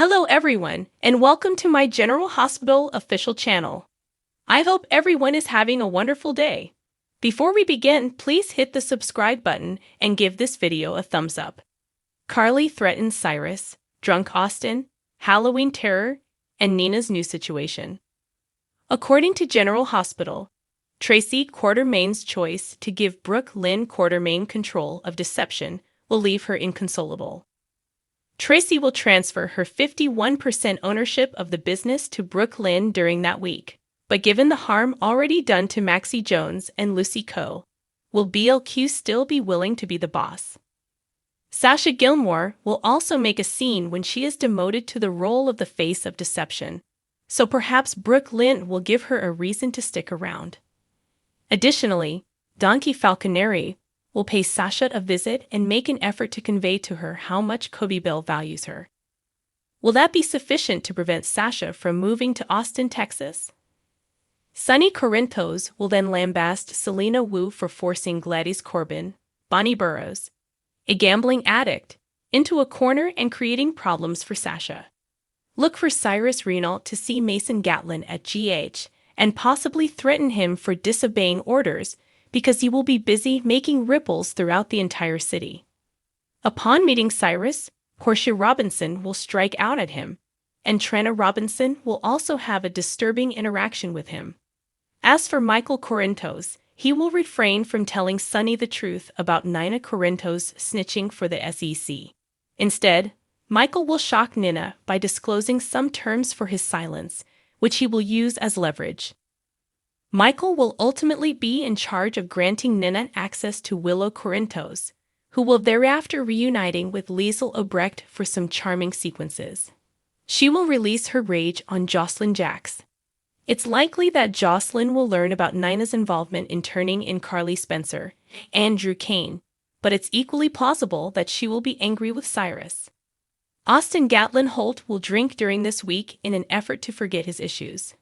Hello everyone, and welcome to my General Hospital official channel. I hope everyone is having a wonderful day. Before we begin, please hit the subscribe button and give this video a thumbs up. Carly threatens Cyrus, drunk Austin, Halloween terror, and Nina's new situation. According to General Hospital, Tracy Quartermain's choice to give Brooke Lynn Quartermain control of deception will leave her inconsolable. Tracy will transfer her 51% ownership of the business to Brooke Lynn during that week, but given the harm already done to Maxie Jones and Lucy Coe, will BLQ still be willing to be the boss? Sasha Gilmore will also make a scene when she is demoted to the role of the face of deception, so perhaps Brooke Lynn will give her a reason to stick around. Additionally, Donkey Falconeri will pay Sasha a visit and make an effort to convey to her how much Kobe Bell values her. Will that be sufficient to prevent Sasha from moving to Austin, Texas? Sonny Corinthos will then lambaste Selena Wu for forcing Gladys Corbin, Bonnie Burrows, a gambling addict, into a corner and creating problems for Sasha. Look for Cyrus Renault to see Mason Gatlin at GH and possibly threaten him for disobeying orders because he will be busy making ripples throughout the entire city. Upon meeting Cyrus, Portia Robinson will strike out at him, and Trina Robinson will also have a disturbing interaction with him. As for Michael Corinthos, he will refrain from telling Sonny the truth about Nina Corinthos snitching for the SEC. Instead, Michael will shock Nina by disclosing some terms for his silence, which he will use as leverage. Michael will ultimately be in charge of granting Nina access to Willow Corinthos, who will thereafter reuniting with Liesl Obrecht for some charming sequences. She will release her rage on Jocelyn Jacks. It's likely that Jocelyn will learn about Nina's involvement in turning in Carly Spencer and Drew Kane, but it's equally plausible that she will be angry with Cyrus. Austin Gatlin Holt will drink during this week in an effort to forget his issues.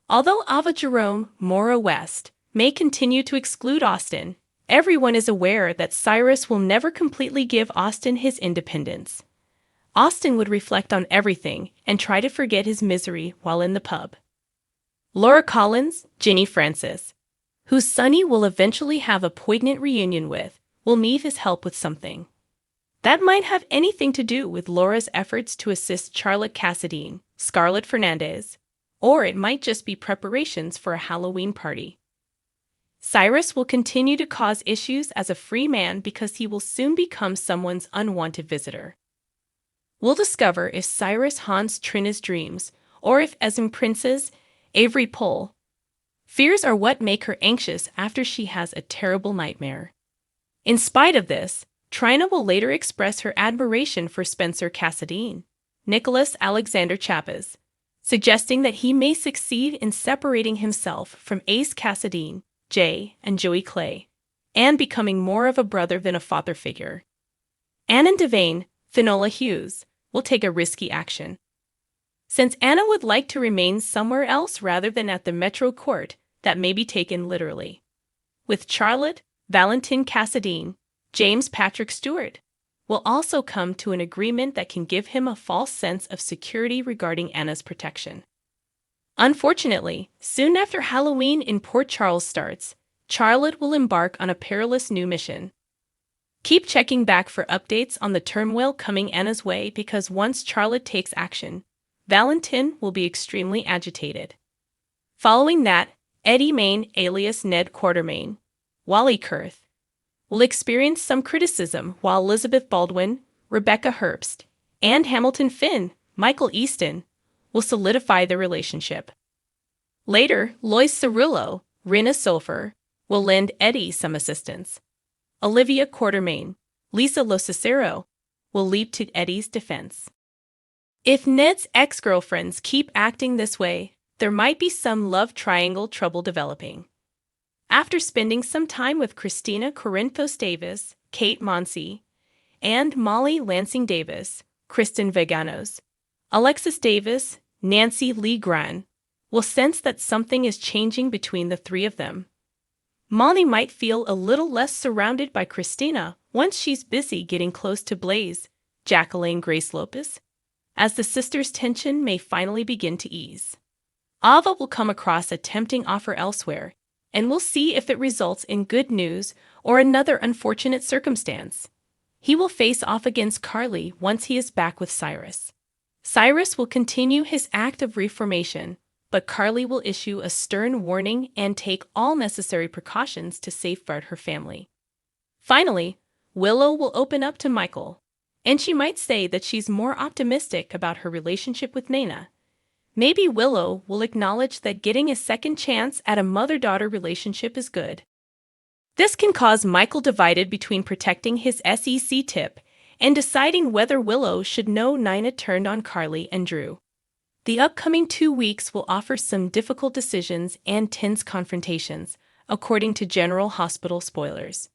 Although Ava Jerome Mora West may continue to exclude Austin, everyone is aware that Cyrus will never completely give Austin his independence. Austin would reflect on everything and try to forget his misery while in the pub. Laura Collins, Ginny Francis, who Sonny will eventually have a poignant reunion with, will need his help with something. That might have anything to do with Laura's efforts to assist Charlotte Cassadine, Scarlett Fernandez, or it might just be preparations for a Halloween party. Cyrus will continue to cause issues as a free man because he will soon become someone's unwanted visitor. We'll discover if Cyrus haunts Trina's dreams, or if, as in Prince's Avery Pohl, fears are what make her anxious after she has a terrible nightmare. In spite of this, Trina will later express her admiration for Spencer Cassadine, Nicholas Alexander Chappes, suggesting that he may succeed in separating himself from Ace Cassadine, Jay, and Joey Clay, and becoming more of a brother than a father figure. Anna Devane, Finola Hughes, will take a risky action. Since Anna would like to remain somewhere else rather than at the Metro Court, that may be taken literally. With Charlotte, Valentin Cassadine, James Patrick Stewart will also come to an agreement that can give him a false sense of security regarding Anna's protection. Unfortunately, soon after Halloween in Port Charles starts, Charlotte will embark on a perilous new mission. Keep checking back for updates on the turmoil coming Anna's way because once Charlotte takes action, Valentin will be extremely agitated. Following that, Eddie Main alias Ned Quartermain, Wally Kurth, will experience some criticism while Elizabeth Baldwin, Rebecca Herbst, and Hamilton Finn, Michael Easton, will solidify their relationship. Later, Lois Cirillo, Rina Sofer, will lend Eddie some assistance. Olivia Quartermain, Lisa Locicero, will leap to Eddie's defense. If Ned's ex-girlfriends keep acting this way, there might be some love triangle trouble developing. After spending some time with Christina Corinthos Davis, Kate Monsey, and Molly Lansing Davis, Kristen Veganos, Alexis Davis, Nancy Lee Gran, will sense that something is changing between the three of them. Molly might feel a little less surrounded by Christina once she's busy getting close to Blaze, Jacqueline Grace Lopez, as the sisters' tension may finally begin to ease. Ava will come across a tempting offer elsewhere, and we'll see if it results in good news or another unfortunate circumstance. He will face off against Carly once he is back with Cyrus. Cyrus will continue his act of reformation, but Carly will issue a stern warning and take all necessary precautions to safeguard her family. Finally, Willow will open up to Michael, and she might say that she's more optimistic about her relationship with Nana. Maybe Willow will acknowledge that getting a second chance at a mother-daughter relationship is good. This can cause Michael divided between protecting his SEC tip and deciding whether Willow should know Nina turned on Carly and Drew. The upcoming 2 weeks will offer some difficult decisions and tense confrontations, according to General Hospital spoilers.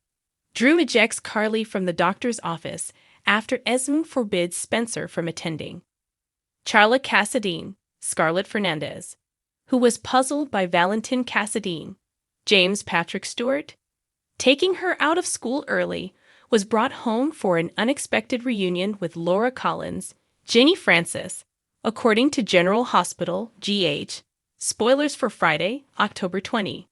Drew ejects Carly from the doctor's office after Esme forbids Spencer from attending. Charla Cassadine, Scarlett Fernandez, who was puzzled by Valentin Cassadine, James Patrick Stewart, taking her out of school early, was brought home for an unexpected reunion with Laura Collins, Ginny Francis, according to General Hospital, GH. Spoilers for Friday, October 20.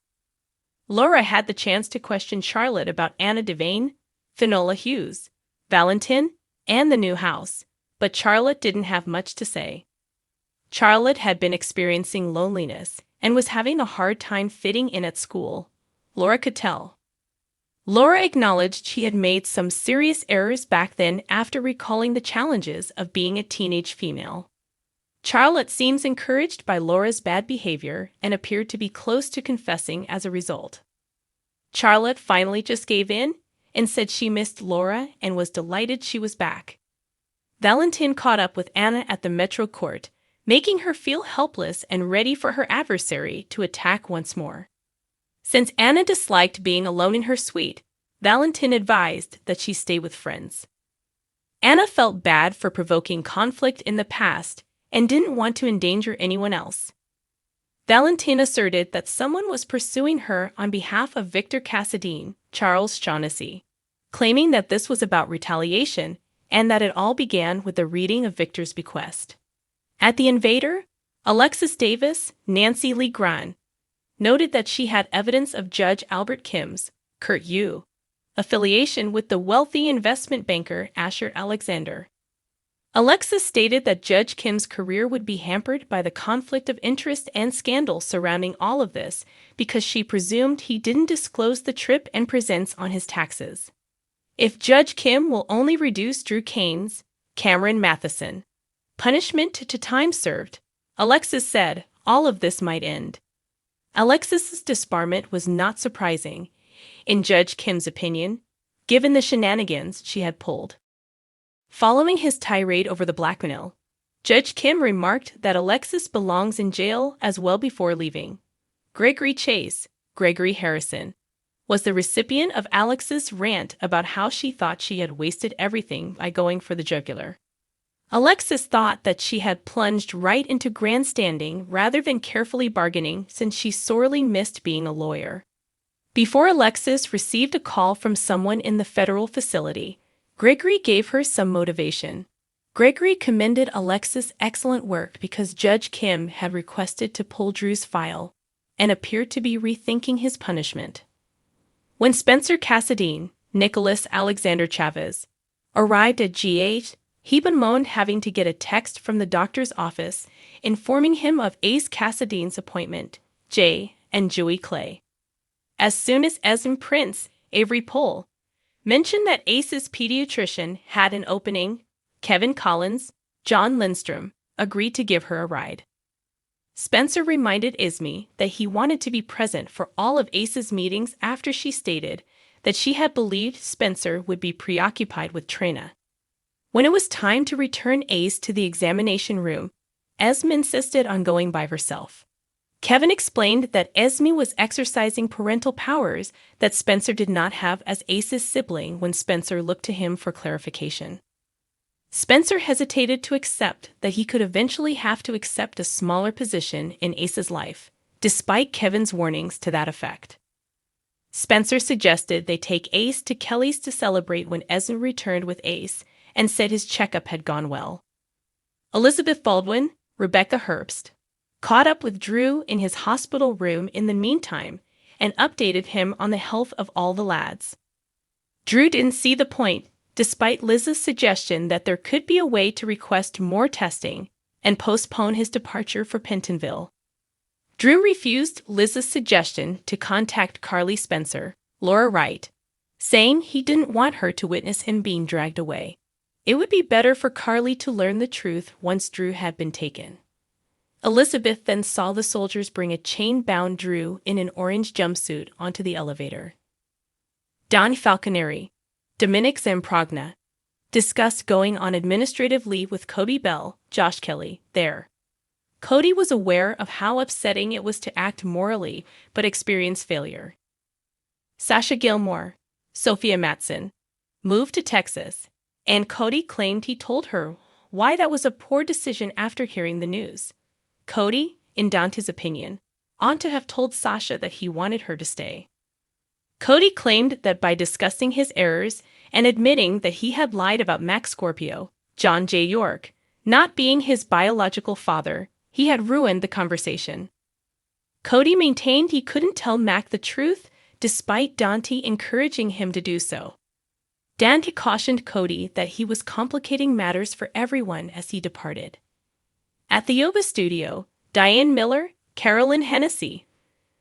Laura had the chance to question Charlotte about Anna Devane, Finola Hughes, Valentin, and the new house, but Charlotte didn't have much to say. Charlotte had been experiencing loneliness and was having a hard time fitting in at school. Laura could tell. Laura acknowledged she had made some serious errors back then after recalling the challenges of being a teenage female. Charlotte seems encouraged by Laura's bad behavior and appeared to be close to confessing as a result. Charlotte finally just gave in and said she missed Laura and was delighted she was back. Valentin caught up with Anna at the Metro Court, making her feel helpless and ready for her adversary to attack once more. Since Anna disliked being alone in her suite, Valentin advised that she stay with friends. Anna felt bad for provoking conflict in the past and didn't want to endanger anyone else. Valentin asserted that someone was pursuing her on behalf of Victor Cassadine, Charles Shaughnessy, claiming that this was about retaliation and that it all began with the reading of Victor's bequest. At the Invader, Alexis Davis, Nancy Lee Grahn, noted that she had evidence of Judge Albert Kim's, Kurt Yu, affiliation with the wealthy investment banker Asher Alexander. Alexis stated that Judge Kim's career would be hampered by the conflict of interest and scandal surrounding all of this because she presumed he didn't disclose the trip and presents on his taxes. If Judge Kim will only reduce Drew Kane's, Cameron Matheson, punishment to time served, Alexis said, all of this might end. Alexis's disbarment was not surprising, in Judge Kim's opinion, given the shenanigans she had pulled. Following his tirade over the blackmail, Judge Kim remarked that Alexis belongs in jail as well before leaving. Gregory Chase, Gregory Harrison, was the recipient of Alexis' rant about how she thought she had wasted everything by going for the jugular. Alexis thought that she had plunged right into grandstanding rather than carefully bargaining since she sorely missed being a lawyer. Before Alexis received a call from someone in the federal facility, Gregory gave her some motivation. Gregory commended Alexis' excellent work because Judge Kim had requested to pull Drew's file and appeared to be rethinking his punishment. When Spencer Cassadine, Nicholas Alexander Chavez, arrived at GH, he bemoaned having to get a text from the doctor's office informing him of Ace Cassadine's appointment, Jay and Joey Clay. As soon as Esme Prince, Avery Pohl, mentioned that Ace's pediatrician had an opening, Kevin Collins, John Lindstrom, agreed to give her a ride. Spencer reminded Esme that he wanted to be present for all of Ace's meetings after she stated that she had believed Spencer would be preoccupied with Trina. When it was time to return Ace to the examination room, Esme insisted on going by herself. Kevin explained that Esme was exercising parental powers that Spencer did not have as Ace's sibling when Spencer looked to him for clarification. Spencer hesitated to accept that he could eventually have to accept a smaller position in Ace's life, despite Kevin's warnings to that effect. Spencer suggested they take Ace to Kelly's to celebrate when Esme returned with Ace and said his checkup had gone well. Elizabeth Baldwin, Rebecca Herbst, caught up with Drew in his hospital room in the meantime and updated him on the health of all the lads. Drew didn't see the point, despite Liz's suggestion that there could be a way to request more testing and postpone his departure for Pentonville. Drew refused Liz's suggestion to contact Carly Spencer, Laura Wright, saying he didn't want her to witness him being dragged away. It would be better for Carly to learn the truth once Drew had been taken. Elizabeth then saw the soldiers bring a chain-bound Drew in an orange jumpsuit onto the elevator. Don Falconeri, Dominic Zamprogna, discussed going on administrative leave with Cody Bell, Josh Kelly, there. Cody was aware of how upsetting it was to act morally but experience failure. Sasha Gilmore, Sophia Matson, moved to Texas, and Cody claimed he told her why that was a poor decision after hearing the news. Cody, in Dante's opinion, ought to have told Sasha that he wanted her to stay. Cody claimed that by discussing his errors and admitting that he had lied about Max Scorpio, John J. York, not being his biological father, he had ruined the conversation. Cody maintained he couldn't tell Mac the truth, despite Dante encouraging him to do so. Dante cautioned Cody that he was complicating matters for everyone as he departed. At the Yoba studio, Diane Miller, Carolyn Hennessy,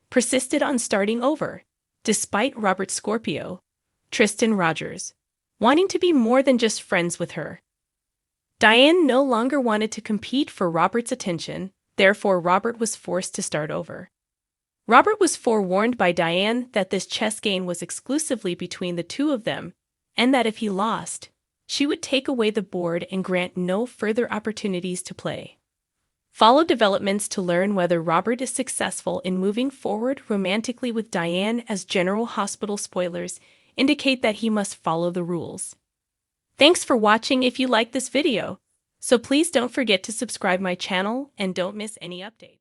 persisted on starting over, despite Robert Scorpio, Tristan Rogers, wanting to be more than just friends with her. Diane no longer wanted to compete for Robert's attention, therefore Robert was forced to start over. Robert was forewarned by Diane that this chess game was exclusively between the two of them, and that if he lost, she would take away the board and grant no further opportunities to play. Follow developments to learn whether Robert is successful in moving forward romantically with Diane, as General Hospital spoilers indicate that he must follow the rules. Thanks for watching. If you like this video, so please don't forget to subscribe my channel and don't miss any updates.